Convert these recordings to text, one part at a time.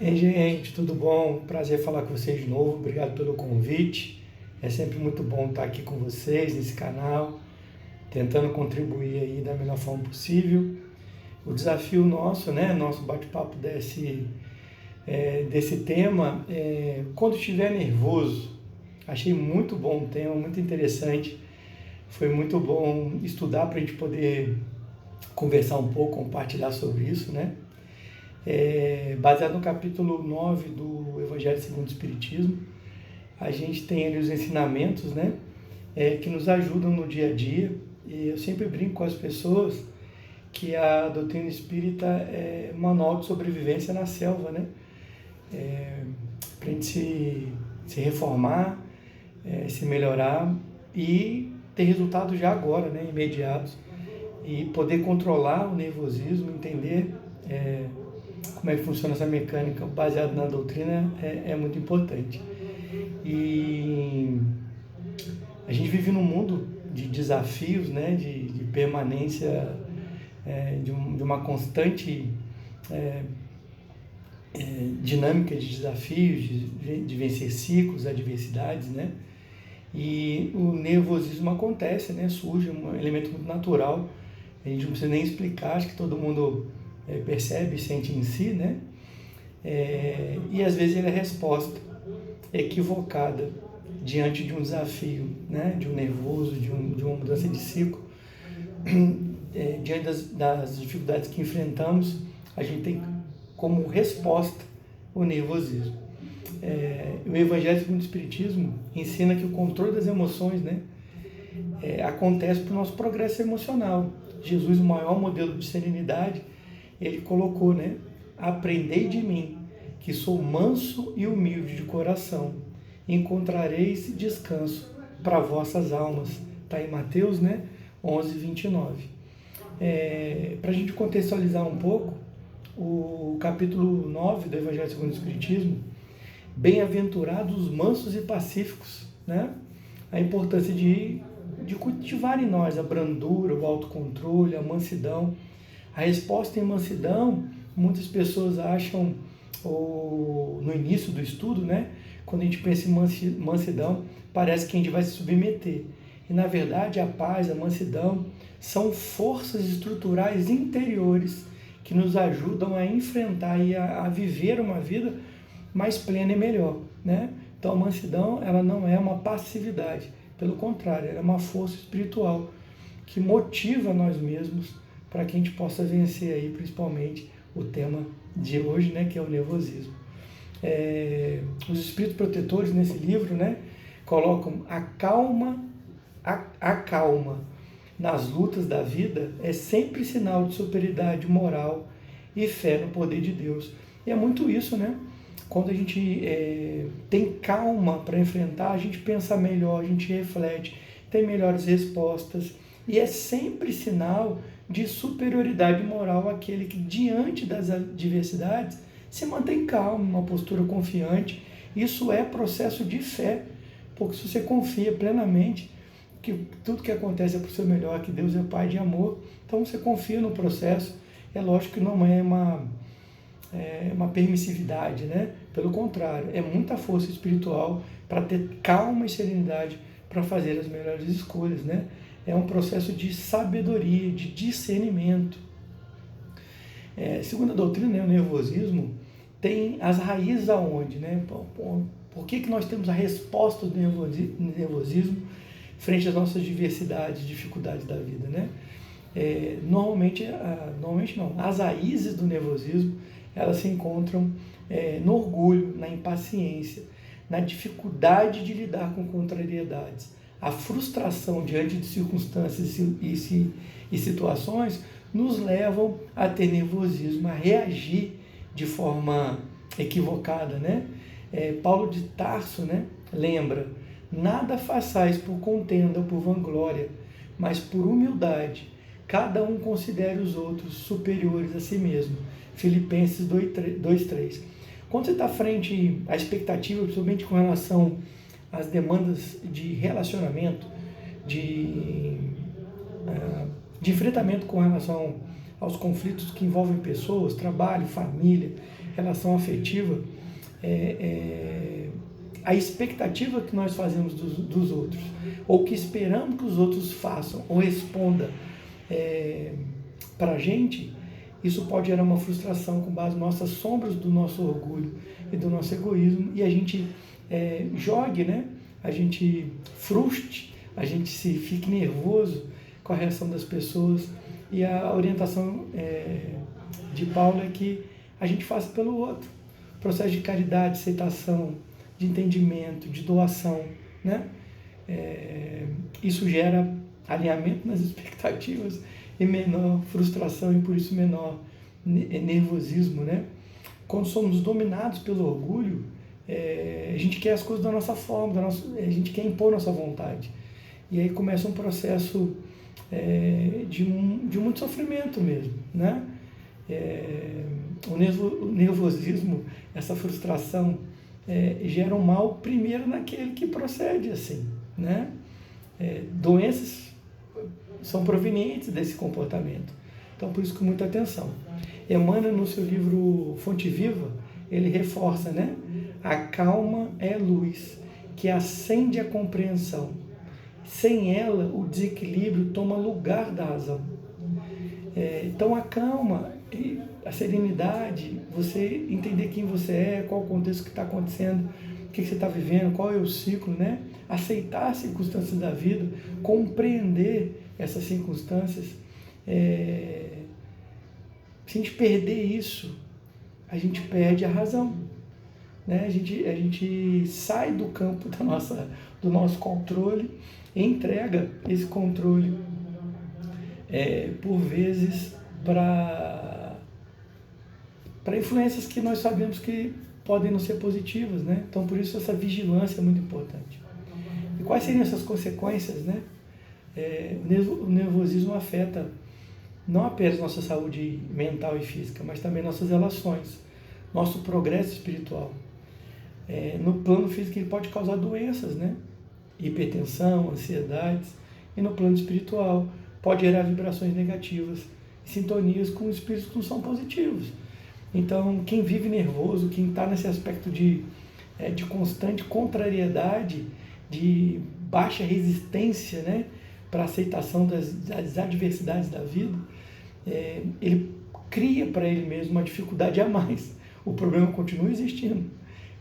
Ei, gente, tudo bom? Prazer falar com vocês de novo. Obrigado pelo convite. É sempre muito bom estar aqui com vocês nesse canal, tentando contribuir aí da melhor forma possível. O desafio nosso, né, nosso bate-papo desse tema é quando estiver nervoso. Achei muito bom o tema, muito interessante. Foi muito bom estudar para a gente poder conversar um pouco, compartilhar sobre isso, né? Baseado no capítulo 9 do Evangelho segundo o Espiritismo, a gente tem ali os ensinamentos, né, que nos ajudam no dia a dia. E eu sempre brinco com as pessoas que a doutrina espírita é um manual de sobrevivência na selva, né? Para a gente se reformar, se melhorar e ter resultados já agora, né, imediatos, e poder controlar o nervosismo, entender como é que funciona essa mecânica baseada na doutrina é muito importante. E a gente vive num mundo de desafios, né, de permanência, de uma constante dinâmica de desafios, de vencer ciclos, adversidades, né? E o nervosismo acontece, né? Surge um elemento muito natural, a gente não precisa nem explicar, acho que todo mundo percebe e sente em si, né? E às vezes ele é resposta equivocada diante de um desafio, né? De um nervoso, de uma mudança de ciclo. Diante das dificuldades que enfrentamos, a gente tem como resposta o nervosismo. O Evangelho segundo o Espiritismo ensina que o controle das emoções, né, acontece para o nosso progresso emocional. Jesus, o maior modelo de serenidade, ele colocou, né, aprendei de mim, que sou manso e humilde de coração, encontrareis descanso para vossas almas. Está em Mateus, né, 11:29. Para a gente contextualizar um pouco, o capítulo 9 do Evangelho segundo o Espiritismo, bem-aventurados os mansos e pacíficos, né? A importância de cultivar em nós a brandura, o autocontrole, a mansidão. A resposta em mansidão, muitas pessoas acham, no início do estudo, né? Quando a gente pensa em mansidão, parece que a gente vai se submeter. E na verdade a paz, a mansidão são forças estruturais interiores que nos ajudam a enfrentar e a viver uma vida mais plena e melhor, né? Então a mansidão, ela não é uma passividade, pelo contrário, ela é uma força espiritual que motiva nós mesmos para que a gente possa vencer aí, principalmente, o tema de hoje, né, que é o nervosismo. Os espíritos protetores nesse livro, né, colocam a calma nas lutas da vida é sempre sinal de superioridade moral e fé no poder de Deus. E é muito isso, né? Quando a gente tem calma para enfrentar, a gente pensa melhor, a gente reflete, tem melhores respostas. E é sempre sinal de superioridade moral aquele que, diante das adversidades, se mantém calmo, uma postura confiante. Isso é processo de fé, porque se você confia plenamente que tudo que acontece é para o seu melhor, que Deus é Pai de amor, então você confia no processo. É lógico que não é uma permissividade, né? Pelo contrário, é muita força espiritual para ter calma e serenidade para fazer as melhores escolhas, né? É um processo de sabedoria, de discernimento. Segundo a doutrina, né, o nervosismo tem as raízes aonde, né? Por que nós temos a resposta do nervosismo frente às nossas diversidades, dificuldades da vida, né? Normalmente não. As raízes do nervosismo, elas se encontram no orgulho, na impaciência, na dificuldade de lidar com contrariedades. A frustração diante de circunstâncias e situações nos levam a ter nervosismo, a reagir de forma equivocada, né? Paulo de Tarso, né, lembra: nada façais por contenda ou por vanglória, mas por humildade. Cada um considere os outros superiores a si mesmo. Filipenses 2:3. Quando você está frente à expectativa, principalmente com relação às demandas de relacionamento, de enfrentamento com relação aos conflitos que envolvem pessoas, trabalho, família, relação afetiva, a expectativa que nós fazemos dos outros, ou que esperamos que os outros façam ou respondam para a gente, isso pode gerar uma frustração com base nas nossas sombras do nosso orgulho e do nosso egoísmo, e a gente jogue, né? A gente frustre, a gente fique nervoso com a reação das pessoas, e a orientação de Paulo é que a gente faça pelo outro. Processo de caridade, aceitação, de entendimento, de doação, né? Isso gera alinhamento nas expectativas e menor frustração, e por isso menor nervosismo, né? Quando somos dominados pelo orgulho, a gente quer as coisas da nossa forma, a gente quer impor nossa vontade. E aí começa um processo de muito sofrimento mesmo, né? O nervosismo, essa frustração, gera um mal primeiro naquele que procede assim, né? Doenças são provenientes desse comportamento. Então, por isso, com muita atenção. Emmanuel, no seu livro Fonte Viva, ele reforça, né? A calma é luz que acende a compreensão. Sem ela, o desequilíbrio toma lugar da razão. Então, a calma, a serenidade, você entender quem você é, qual o contexto que está acontecendo, o que você está vivendo, qual é o ciclo, né? Aceitar as circunstâncias da vida, compreender essas circunstâncias. Se a gente perder isso, a gente perde a razão, né? A gente sai do campo do nosso controle e entrega esse controle, por vezes, para influências que nós sabemos que podem não ser positivas, né? Então, por isso, essa vigilância é muito importante. E quais seriam essas consequências, né? O nervosismo afeta não apenas nossa saúde mental e física, mas também nossas relações, nosso progresso espiritual. No plano físico, ele pode causar doenças, né? Hipertensão, ansiedades. E no plano espiritual, pode gerar vibrações negativas, sintonias com espíritos que não são positivos. Então, quem vive nervoso, quem está nesse aspecto de constante contrariedade, de baixa resistência, né, para a aceitação das adversidades da vida, ele cria para ele mesmo uma dificuldade a mais. O problema continua existindo,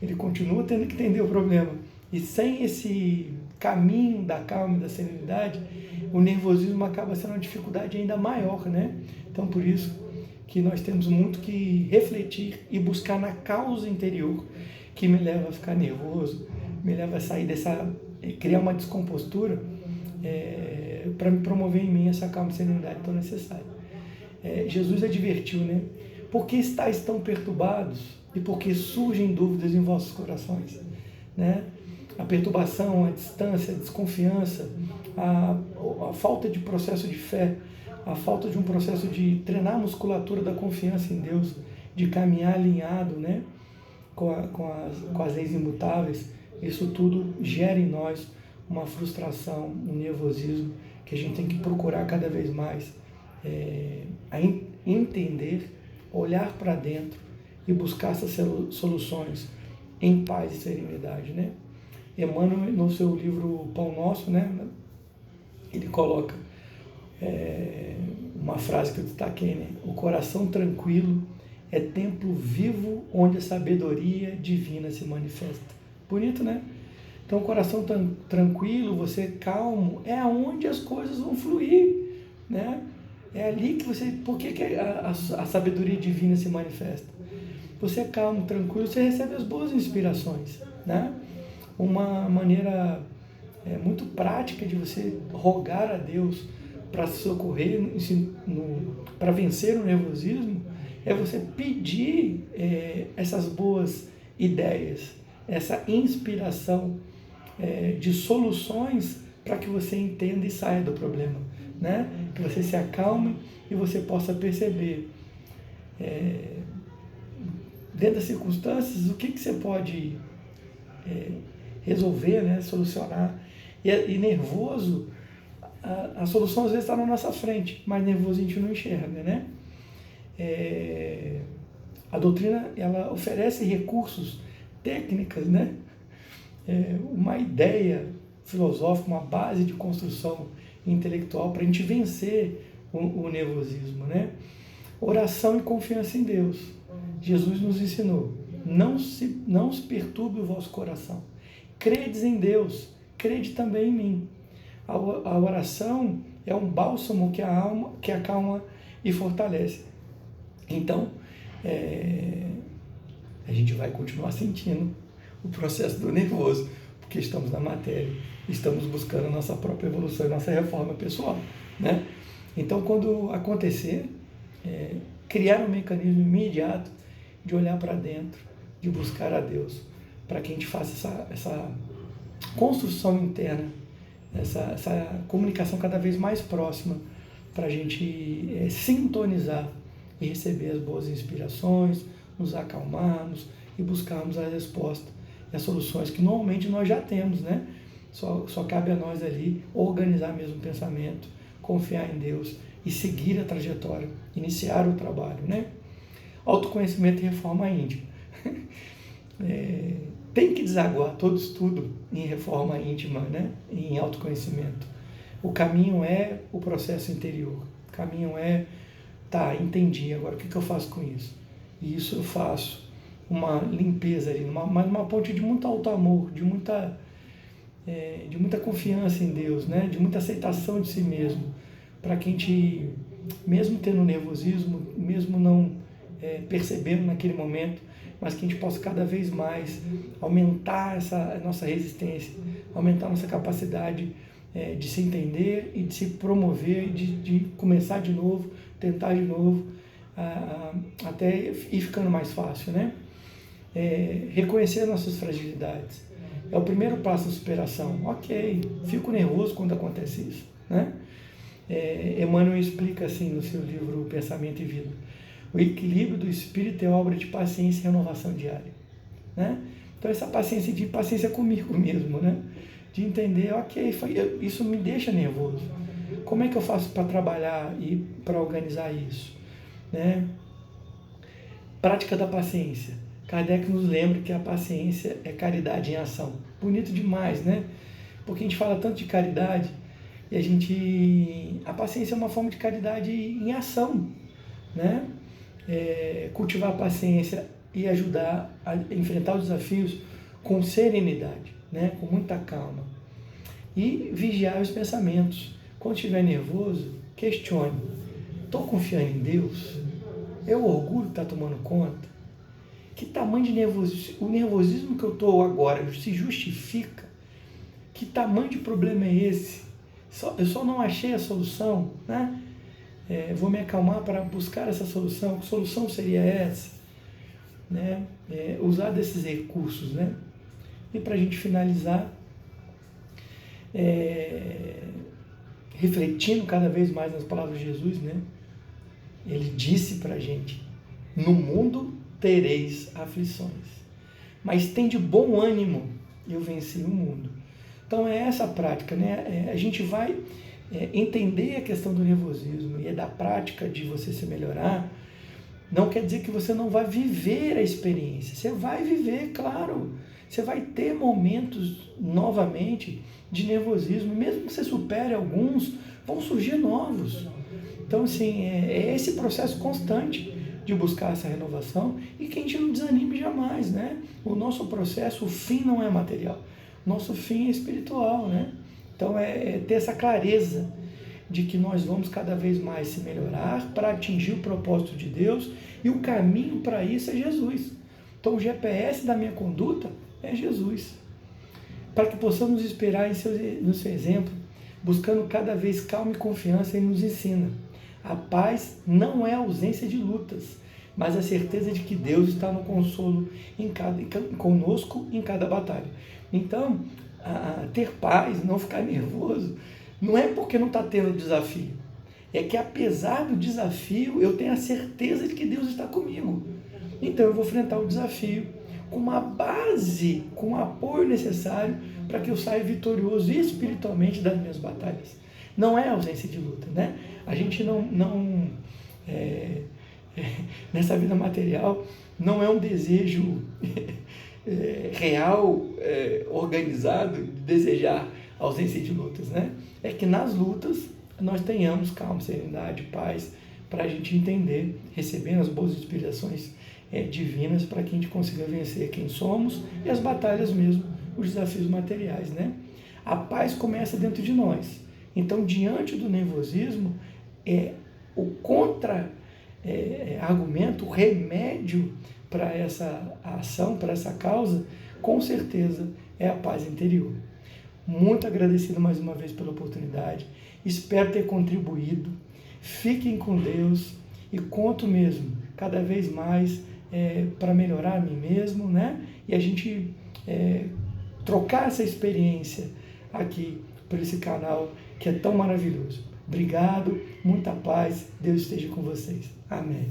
ele continua tendo que entender o problema. E sem esse caminho da calma e da serenidade, o nervosismo acaba sendo uma dificuldade ainda maior, né? Então, por isso que nós temos muito que refletir e buscar na causa interior que me leva a ficar nervoso, me leva a sair criar uma descompostura, para me promover em mim essa calma e serenidade tão necessária. Jesus advertiu, né? Por que estáis tão perturbados e por que surgem dúvidas em vossos corações, né? A perturbação, a distância, a desconfiança, a falta de processo de fé, a falta de um processo de treinar a musculatura da confiança em Deus, de caminhar alinhado, né, com as leis imutáveis, isso tudo gera em nós uma frustração, um nervosismo, que a gente tem que procurar cada vez mais entender, olhar para dentro e buscar essas soluções em paz e serenidade, né? Emmanuel, no seu livro Pão Nosso, né, ele coloca uma frase que eu destaquei, né? O coração tranquilo é templo vivo onde a sabedoria divina se manifesta. Bonito, né? Então, o coração tranquilo, você calmo, é onde as coisas vão fluir, né? É ali que você... Por que a sabedoria divina se manifesta? Você é calmo, tranquilo, você recebe as boas inspirações, né? Uma maneira muito prática de você rogar a Deus para se socorrer, para vencer o nervosismo, é você pedir essas boas ideias, essa inspiração de soluções para que você entenda e saia do problema, né? Que você se acalme e você possa perceber, dentro das circunstâncias, o que você pode resolver, né? Solucionar. E nervoso, a solução às vezes está na nossa frente, mas nervoso a gente não enxerga, né? a doutrina ela oferece recursos, técnicas, né? Uma ideia filosófica, uma base de construção intelectual para a gente vencer o nervosismo, né? Oração e confiança em Deus. Jesus nos ensinou: não se perturbe o vosso coração. Credes em Deus, crede também em mim. A oração é um bálsamo que acalma e fortalece. Então, a gente vai continuar sentindo o processo do nervoso, porque estamos na matéria, estamos buscando a nossa própria evolução e nossa reforma pessoal, né? Então, quando acontecer, criar um mecanismo imediato de olhar para dentro, de buscar a Deus, para que a gente faça essa construção interna, essa comunicação cada vez mais próxima, para a gente sintonizar e receber as boas inspirações, nos acalmarmos e buscarmos a resposta e as soluções que normalmente nós já temos, né? Só cabe a nós ali organizar mesmo o pensamento, confiar em Deus e seguir a trajetória, iniciar o trabalho, né? Autoconhecimento e reforma íntima. Tem que desaguar todo estudo em reforma íntima, né? Em autoconhecimento. O caminho é o processo interior. O caminho é, entendi, agora o que eu faço com isso? E isso eu faço uma limpeza ali, mas uma ponte de muito alto amor, de muita confiança em Deus, né? De muita aceitação de si mesmo, para que a gente, mesmo tendo nervosismo, mesmo não percebendo naquele momento, mas que a gente possa cada vez mais aumentar essa nossa resistência, aumentar a nossa capacidade de se entender e de se promover, de começar de novo, tentar de novo, até ir ficando mais fácil, né? Reconhecer nossas fragilidades é o primeiro passo da superação. Ok, fico nervoso quando acontece isso, né? Emmanuel explica assim no seu livro Pensamento e Vida: o equilíbrio do espírito é obra de paciência e renovação diária, né? Então essa paciência comigo mesmo, né? De entender, ok, isso me deixa nervoso. Como é que eu faço para trabalhar e para organizar isso, né? Prática da paciência. Kardec nos lembra que a paciência é caridade em ação. Bonito demais, né? Porque a gente fala tanto de caridade e a paciência é uma forma de caridade em ação, né? Cultivar a paciência e ajudar a enfrentar os desafios com serenidade, né? Com muita calma. E vigiar os pensamentos. Quando estiver nervoso, questione: estou confiando em Deus? É o orgulho que está tomando conta? Que tamanho de nervosismo? O nervosismo que eu estou agora se justifica? Que tamanho de problema é esse? Eu só não achei a solução, né? Vou me acalmar para buscar essa solução. Que solução seria essa? Né? Usar desses recursos, né? E para a gente finalizar, refletindo cada vez mais nas palavras de Jesus, né? Ele disse para a gente: no mundo tereis aflições, mas tende bom ânimo, eu venci o mundo. Então é essa prática, né? A gente vai entender a questão do nervosismo e da prática de você se melhorar. Não quer dizer que você não vai viver a experiência. Você vai viver, claro. Você vai ter momentos novamente de nervosismo. Mesmo que você supere alguns, vão surgir novos. Então, assim, é esse processo constante de buscar essa renovação e que a gente não desanime jamais, né? O nosso processo, o fim não é material. Nosso fim é espiritual, né? Então, ter essa clareza de que nós vamos cada vez mais se melhorar para atingir o propósito de Deus, e o caminho para isso é Jesus. Então, o GPS da minha conduta é Jesus. Para que possamos esperar no seu exemplo, buscando cada vez calma e confiança, Ele nos ensina: a paz não é a ausência de lutas, mas a certeza de que Deus está no consolo conosco em cada batalha. Então, ter paz, não ficar nervoso, não é porque não está tendo desafio. É que apesar do desafio, eu tenho a certeza de que Deus está comigo. Então eu vou enfrentar o desafio com uma base, com o apoio necessário para que eu saia vitorioso espiritualmente das minhas batalhas. Não é ausência de luta, né? A gente não nessa vida material não é um desejo real, organizado, de desejar a ausência de lutas, né? É que nas lutas nós tenhamos calma, serenidade, paz, para a gente entender, recebendo as boas inspirações divinas, para que a gente consiga vencer quem somos e as batalhas mesmo, os desafios materiais, né? A paz começa dentro de nós. Então, diante do nervosismo, o contra-argumento, o remédio para essa ação, para essa causa, com certeza é a paz interior. Muito agradecido mais uma vez pela oportunidade. Espero ter contribuído. Fiquem com Deus e conto mesmo, cada vez mais, para melhorar a mim mesmo, né? E a gente trocar essa experiência aqui por esse canal que é tão maravilhoso. Obrigado, muita paz, Deus esteja com vocês. Amém.